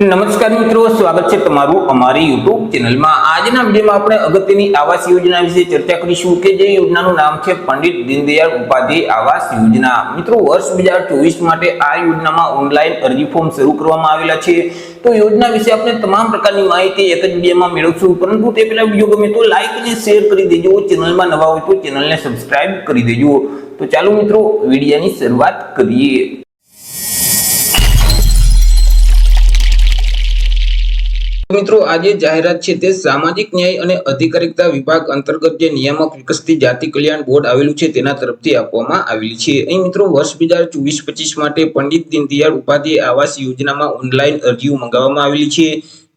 નમસ્કાર મિત્રો, સ્વાગત છે તમારું અમારી YouTube ચેનલમાં। આજના વિડીયોમાં આપણે અગત્યની આવાસ યોજના વિશે ચર્ચા કરીશું કે જે યોજનાનું નામ છે પંડિત દીનદયાળ ઉપાધ્યાય આવાસ યોજના। મિત્રો, વર્ષ 2024 માટે આ યોજનામાં ઓનલાઈન અરજી ફોર્મ શરૂ કરવામાં આવેલા છે। તો યોજના વિશે આપણે તમામ પ્રકારની માહિતી એક જ વિડીયોમાં મેળવશું, પરંતુ તે પહેલા વિડીયો ગમે તો લાઈક અને શેર કરી દેજો। ચેનલમાં નવા હોય તો ચેનલને સબસ્ક્રાઇબ કરી દેજો। તો ચાલો મિત્રો, વિડીયોની શરૂઆત કરીએ। મિત્રો, આજે જાહેરાત છે તે સામાજિક ન્યાય અને અધિકારિતા વિભાગ અંતર્ગત જે નિયામક વિકસિત જાતિ કલ્યાણ બોર્ડ આવેલું છે તેના તરફથી આપવામાં આવેલી છે। અહીં મિત્રો, વર્ષ 2024-25 માટે પંડિત દીનદયાળ ઉપાધ્યાય આવાસ યોજનામાં ઓનલાઈન અરજીઓ મંગાવવામાં આવેલી છે।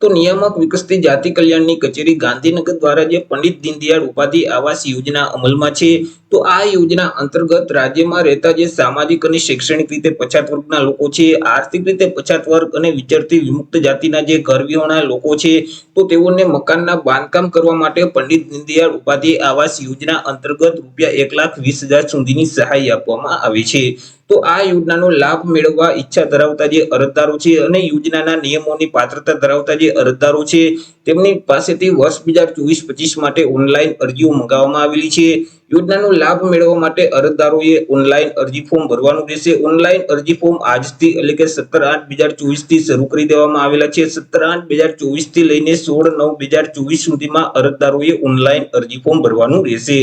તો નિયામક વિકસિત જાતિ કલ્યાણની કચેરી ગાંધીનગર દ્વારા જે પંડિત દીનદયાળ ઉપાધ્યાય આવાસ યોજના અમલમાં છે, તો આ યોજના અંતર્ગત રાજ્યમાં રહેતા જે સામાજિક અને શૈક્ષણિક રીતે પછાત વર્ગના લોકો છે, આર્થિક રીતે પછાત વર્ગ અને વિચરતી વિમુક્ત જાતિના જે ઘરવિહોણા લોકો છે, તો તેઓને મકાનના બાંધકામ કરવા માટે પંડિત દીનદયાળ ઉપાધ્યાય આવાસ યોજના અંતર્ગત ₹1,20,000 સુધીની સહાય આપવામાં આવે છે। તો આ યોજનાનો લાભ મેળવવા ઈચ્છા ધરાવતા જે અરજદારો છે અને યોજનાના નિયમોની પાત્રતા ધરાવતા જે અરજદારો છે, તેમની પાસેથી વર્ષ 2024-25 માટે ઓનલાઈન અરજીઓ મંગાવવામાં આવેલી છે। યોજનાનો લાભ મેળવવા માટે અરજદારોએ ઓનલાઈન અરજી ફોર્મ ભરવાનું રહેશે। ઓનલાઈન અરજી ફોર્મ આજથી એટલે કે 17/8/2024 થી શરૂ કરી દેવામાં આવેલા છે। 17/8/2024 થી લઈને 16/9/2024 સુધીમાં અરજદારોએ ઓનલાઈન અરજી ફોર્મ ભરવાનું રહેશે।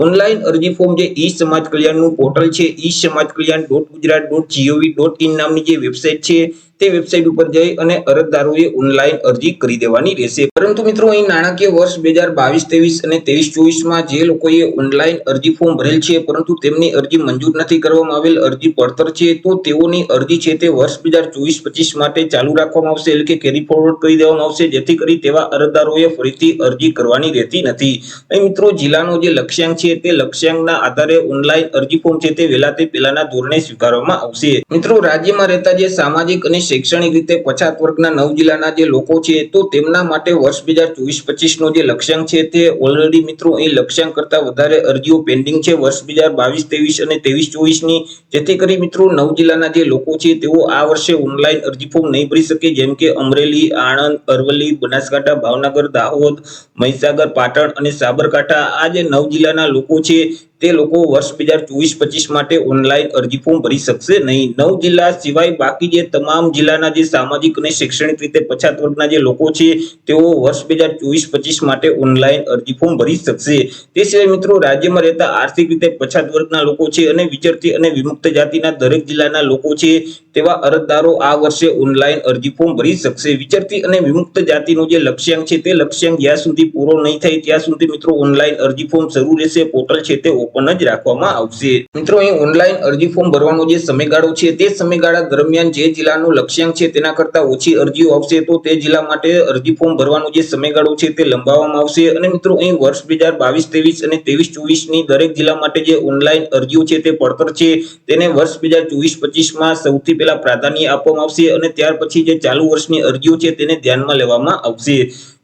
ઓનલાઈન અરજી ફોર્મ જે ઈ સમાજ કલ્યાણનું પોર્ટલ છે, ii-samajkalyan.gujarat.gov.in નામની જે વેબસાઇટ છે, તે વેબસાઇટ ઉપર જઈ અને અરજદારોએ ઓનલાઈન અરજી કરી દેવાની રહેશે। પરંતુ મિત્રો, અહીં નાણાકીય વર્ષ 2022-23 અને 23-24 જે લોકોએ ઓનલાઈન અરજી ફોર્મ ભરેલ છે પરંતુ તેમની અરજી મંજૂર નથી કરવામાં આવેલ, અરજી પડતર છે, તો તેઓની અરજી છે તે વર્ષ 2024-25 માટે ચાલુ રાખવામાં આવશે, એટલે કે કેરી ફોરવર્ડ કરી દેવામાં આવશે, જેથી કરી તેવા અરજદારોએ ફરીથી અરજી કરવાની રહેતી નથી। અહીં મિત્રો, જિલ્લાનો જે લક્ષ્યાંક છે તે લક્ષ્યાંકના આધારે ઓનલાઈન અરજી ફોર્મ છે તે વહેલાથી પહેલાના ધોરણે સ્વીકારવામાં આવશે। મિત્રો, રાજ્યમાં રહેતા જે સામાજિક અને શૈક્ષણિક રીતે પછાત વર્ગના 9 જિલ્લાના જે લોકો છે, તો તેમના માટે વર્ષ 2024-25 નો જે લક્ષ્યાંક છે તે ઓલરેડી મિત્રો અહીં લક્ષ્યાંક કરતા વધારે અરજીઓ પેન્ડિંગ છે વર્ષ 2022-23 અને 23-24 ની, જેથી કરી મિત્રો 9 જિલ્લાના જે લોકો છે તેઓ આ વર્ષે ઓનલાઈન અરજી ફોર્મ નહીં ભરી શકે, જેમ કે અમરેલી, આણંદ, અરવલ્લી, બનાસકાંઠા, ભાવનગર, દાહોદ, મહીસાગર, પાટણ અને સાબરકાંઠા, આ જે 9 જિલ્લાના લોકો છે તે લોકો વર્ષ 2024-25 માટે ઓનલાઈન અરજી ફોર્મ ભરી શકશે નહીં। 9 જિલ્લા સિવાય બાકી જે તમામ જિલ્લાના જે સામાજિક અને શૈક્ષણિક રીતે પછાત વર્ગના જે લોકો છે તેઓ વર્ષ 2024-25 માટે ઓનલાઈન અરજી ફોર્મ ભરી શકશે। તે સિવાય મિત્રો, રાજ્યમાં રહેતા આર્થિક રીતે પછાત વર્ગના લોકો છે અને વિચરતી અને વિમુક્ત જાતિના દરેક જિલ્લાના લોકો છે, તેવા અરજદારો આ વર્ષે ઓનલાઈન અરજી ફોર્મ ભરી શકશે। વિચરતી અને વિમુક્ત જાતિનો જે લક્ષ્યાંક છે તે લક્ષ્યાંક જ્યાં સુધી પૂરો નહીં થાય ત્યાં સુધી મિત્રો ઓનલાઈન અરજી ફોર્મ શરૂ રહેશે। પોર્ટલ છે તે ઓપન જ રાખવામાં આવશે। મિત્રો, અહીં ઓનલાઈન અરજી ફોર્મ ભરવાનો જે સમયગાળો છે તે સમયગાળા દરમિયાન જે જિલ્લાનો લક્ષ્યાંક છે તેના કરતા ઓછી અરજીઓ આવશે તો તે જિલ્લા માટે અરજી ફોર્મ ભરવાનો જે સમયગાળો છે તે લંબાવવામાં આવશે। અને મિત્રો, અહીં વર્ષ 2022-23 અને 23-24 ની દરેક જિલ્લા માટે જે ઓનલાઈન અરજીઓ છે તે પડતર છે, તેને વર્ષ 2024-25 માં સૌથી પહેલા પ્રાધાન્ય આપવામાં આવશે અને ત્યાર પછી જે ચાલુ વર્ષની અરજીઓ છે તેને ધ્યાનમાં લેવામાં આવશે।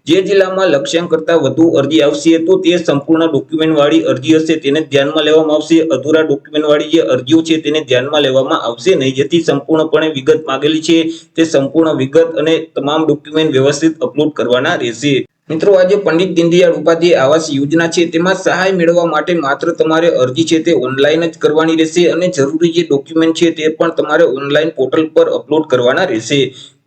જે જિલ્લામાં લક્ષ્યાંક કરતા વધુ અરજી આવશે તો તે સંપૂર્ણ ડોક્યુમેન્ટ વાળી અરજી હશે તેને ધ્યાનમાં લેવામાં આવશે। અધૂરા ડોક્યુમેન્ટ વાળી જે અરજીઓ છે તેને ધ્યાનમાં લેવામાં આવશે નહીં, જેથી સંપૂર્ણપણે વિગત માંગેલી છે તે સંપૂર્ણ વિગત અને તમામ ડોક્યુમેન્ટ વ્યવસ્થિત અપલોડ કરવાના રહેશે। મિત્રો, આજે પંડિત દીનદયાળ ઉપાધ્યાય આવાસ યોજના છે તેમાં સહાય મેળવવા માટે માત્ર તમારે અરજી છે તે ઓનલાઈન જ કરવાની રહેશે અને જરૂરી જે ડોક્યુમેન્ટ છે તે પણ તમારે ઓનલાઈન પોર્ટલ પર અપલોડ કરવાના રહેશે।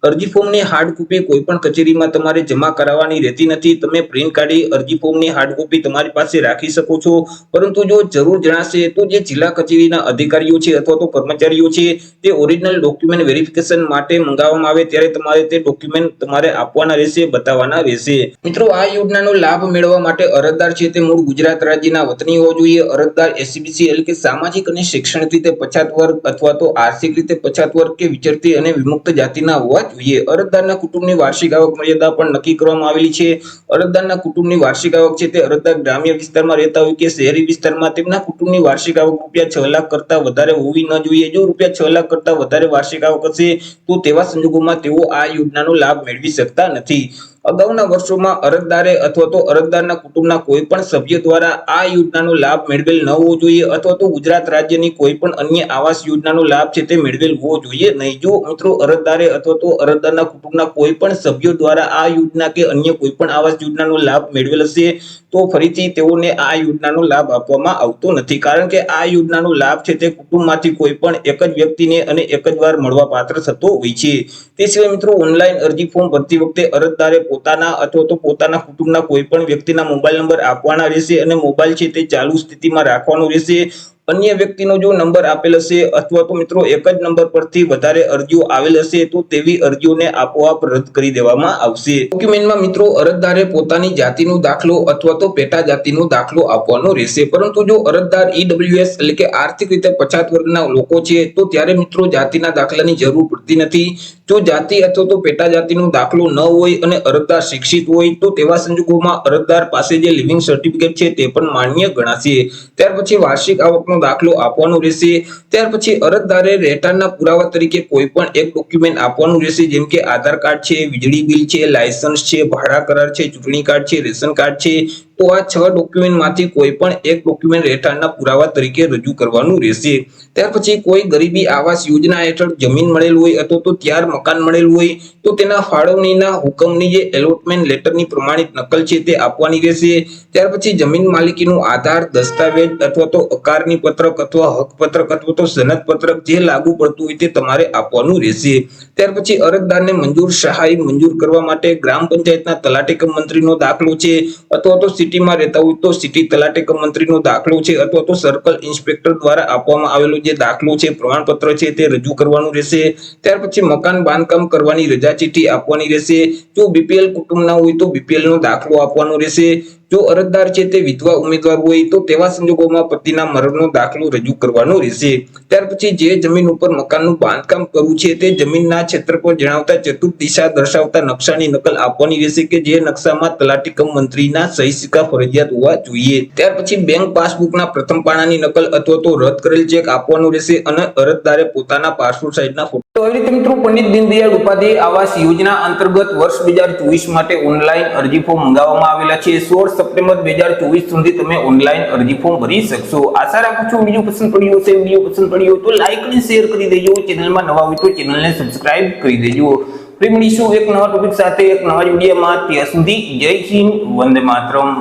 અરજી ફોર્મની હાર્ડ કોપી કોઈ પણ કચેરીમાં તમારે જમા કરાવવાની રહેતી નથી। તમે પ્રિન્ટ કાઢી અરજી ફોર્મની હાર્ડ કોપી તમારી પાસે રાખી શકો છો, પરંતુ જો જરૂર જણાશે તો જે જિલ્લા કચેરીના અધિકારીઓ છે અથવા તો કર્મચારીઓ છે તે ઓરિજિનલ ડોક્યુમેન્ટ વેરિફિકેશન માટે મંગાવવામાં આવે ત્યારે તમારે તે ડોક્યુમેન્ટ તમારે આપવાના રહેશે, બતાવવાના રહેશે। મિત્રો, આ યોજનાનો લાભ મેળવવા માટે અરજદાર છે તે મૂળ ગુજરાત રાજ્યના વતની હોવો જોઈએ। અરજદાર એસસીબીસી એટલે કે સામાજિક અને શૈક્ષણિક રીતે પછાત વર્ગ અથવા તો આર્થિક રીતે પછાત વર્ગ કે વિચરતી અને વિમુક્ત જાતિના હોવા જોઈએ। અરજદારના કુટુંબની વાર્ષિક આવક મર્યાદા પણ નક્કી કરવામાં આવેલી છે। અરજદારના કુટુંબની વાર્ષિક આવક છે તે અરજદાર ગ્રામ્ય વિસ્તારમાં રહેતા હોય કે શહેરી વિસ્તારમાં, તેમના કુટુંબની વાર્ષિક આવક ₹6 લાખ કરતા વધારે હોવી ન જોઈએ। જો ₹6 લાખ કરતા વધારે વાર્ષિક આવક હશે તો તેવા સંજોગોમાં તેઓ આ યોજનાનો લાભ મેળવી શકતા નથી। અગાઉના વર્ષોમાં અરજદારે અથવા તો અરજદારના કુટુંબના કોઈ પણ સભ્ય દ્વારા આ યોજનાનો લાભ મેળવેલ ન હોવો જોઈએ અથવા તો ગુજરાત રાજ્યની કોઈ પણ અન્ય આવાસ યોજનાનો લાભ છે તે મેળવેલ હોવો જોઈએ નહીં. જો મિત્રો અરજદારે અથવા તો અરજદારના કુટુંબના કોઈ પણ સભ્યો દ્વારા આ યોજના કે અન્ય કોઈ પણ આવાસ યોજનાનો લાભ મેળવેલ હશે તો ફરીથી તેઓને આ યોજનાનો લાભ આપવામાં આવતો નથી, કારણ કે આ યોજનાનો લાભ છે તે કુટુંબમાંથી કોઈ પણ એક જ વ્યક્તિને અને એક જ વાર મળવા પાત્ર થતો હોય છે. તે સિવાય મિત્રો ઓનલાઈન અરજી ફોર્મ ભરતી વખતે અરજદારે પોતાના અથવા તો પોતાના કુટુંબના કોઈ પણ વ્યક્તિના મોબાઈલ નંબર આપવાના રહેશે અને મોબાઈલ છે તે ચાલુ સ્થિતિમાં રાખવાનો રહેશે. અન્ય વ્યક્તિનો જો નંબર આપેલ હશે અથવા તો મિત્રો એક જ નંબર પરથી વધારે અરજીઓ આવેલ હશે તો તેવી અરજીઓને આપોઆપ રદ કરી દેવામાં આવશે. ડોક્યુમેન્ટમાં મિત્રો અરજદારે પોતાની જાતિનો દાખલો અથવા તો પેટા જાતિનો દાખલો આપવાનો રહેશે, પરંતુ જો અરજદાર ઈડબ્લ્યુએસ એટલે કે આર્થિક રીતે પછાત વર્ગના લોકો છે તો ત્યારે મિત્રો જાતિના દાખલાની જરૂર પડતી નથી. જો જાતિ અથવા તો પેટા જાતિનો દાખલો ન હોય અને અરજદાર શિક્ષિત હોય તો તેવા સંજોગોમાં અરજદાર પાસે જે લિવિંગ સર્ટિફિકેટ છે તે પણ માન્ય ગણાશે. ત્યાર પછી વાર્ષિક આવકનો દાખલો આપવાનો રહેશે. ત્યાર પછી અરજદારે રહેઠાણના પુરાવા તરીકે કોઈ પણ એક ડોક્યુમેન્ટ આપવાનું રહેશે, જેમ કે આધાર કાર્ડ છે, વીજળી બિલ છે, લાયસન્સ છે, ભાડા કરાર છે, ચૂંટણી કાર્ડ છે, રેશન કાર્ડ છે. તો આ 6 ડોક્યુમેન્ટમાંથી કોઈ પણ એક ડોક્યુમેન્ટ રહેઠાણના પુરાવા તરીકે રજૂ કરવાનું રહેશે. ત્યાર પછી કોઈ ગરીબી આવાસ યોજના હેઠળ જમીન મળેલ હોય અથવા તો ત્યાર મકાન મળેલ હોય તો તેના ફાળવણીના હુકમની જે એલોટમેન્ટ લેટરની પ્રમાણિત નકલ છે તે આપવાની રહેશે. ત્યાર પછી જમીન માલિકીનું આધાર દસ્તાવેજ અથવા તો અકારની પત્રક અથવા હક પત્રક અથવા તો સનદ પત્રક જે લાગુ પડતું હોય તે તમારે આપવાનું રહેશે. ત્યાર પછી અરજદારને મંજૂર સહાય મંજૂર કરવા માટે ગ્રામ પંચાયતના તલાટી કમ મંત્રીનો દાખલો છે અથવા તો સિટીમાં રહેતા હોય તો સિટી તલાટી કમ મંત્રીનો દાખલો છે અથવા તો સર્કલ ઇન્સ્પેક્ટર દ્વારા આપવામાં આવેલો જે દાખલો છે પ્રમાણપત્ર છે તે રજૂ કરવાનું રહેશે. ત્યાર પછી મકાન બાંધકામ કરવાની રજા ચીઠી આપવાની રહેશે. જો બીપીએલ કુટુંબના હોય તો બીપીએલ નો દાખલો આપવાનો રહેશે. જો અરજદાર છે તે વિધવા ઉમેદવાર હોય તો તેવા સંજોગોમાં પતિના મરણનો દાખલો રજૂ કરવાનો રહેશે. ત્યાર પછી જે જમીન ઉપર મકાનનું બાંધકામ કરવું છે તે જમીનના ક્ષેત્ર પર જણાવતા ચતુર્થ દિશા દર્શાવતા નકશાની નકલ આપવાની રહેશે કે જે નકશામાં તલાટી કમ મંત્રીના સહી સિક્કા ફરજિયાત હોવા જોઈએ. ત્યાર પછી બેંક પાસબુકના પ્રથમ પાનાની નકલ અથવા તો રદ કરેલ ચેક આપવાનો રહેશે અને અરજદારે પોતાના પાસપોર્ટ સાઇઝના ફોટો. તો આવી રીતે મિત્રો પંડિત દીનદયાળ ઉપાધ્યાય આવાસ યોજના અંતર્ગત વર્ષ 2024 માટે ઓનલાઈન અરજી ફોર્મ મંગાવવામાં આવેલા છે. 16 સપ્ટેમ્બર 2024 સુધી તમે ઓનલાઈન અરજી ફોર્મ ભરી શકશો. આશા રાખું છું વિડીયો પસંદ પડ્યો હશે. વિડીયો પસંદ પડ્યો તો લાઈક અને શેર કરી દેજો. ચેનલમાં નવા હોય તો ચેનલને સબસ્ક્રાઇબ કરી દેજો. ફરી મળીશું એક નવા ટોપિક સાથે એક નવા વિડીયોમાં. ત્યાં સુધી જય હિન્દ, વંદે માતરમ.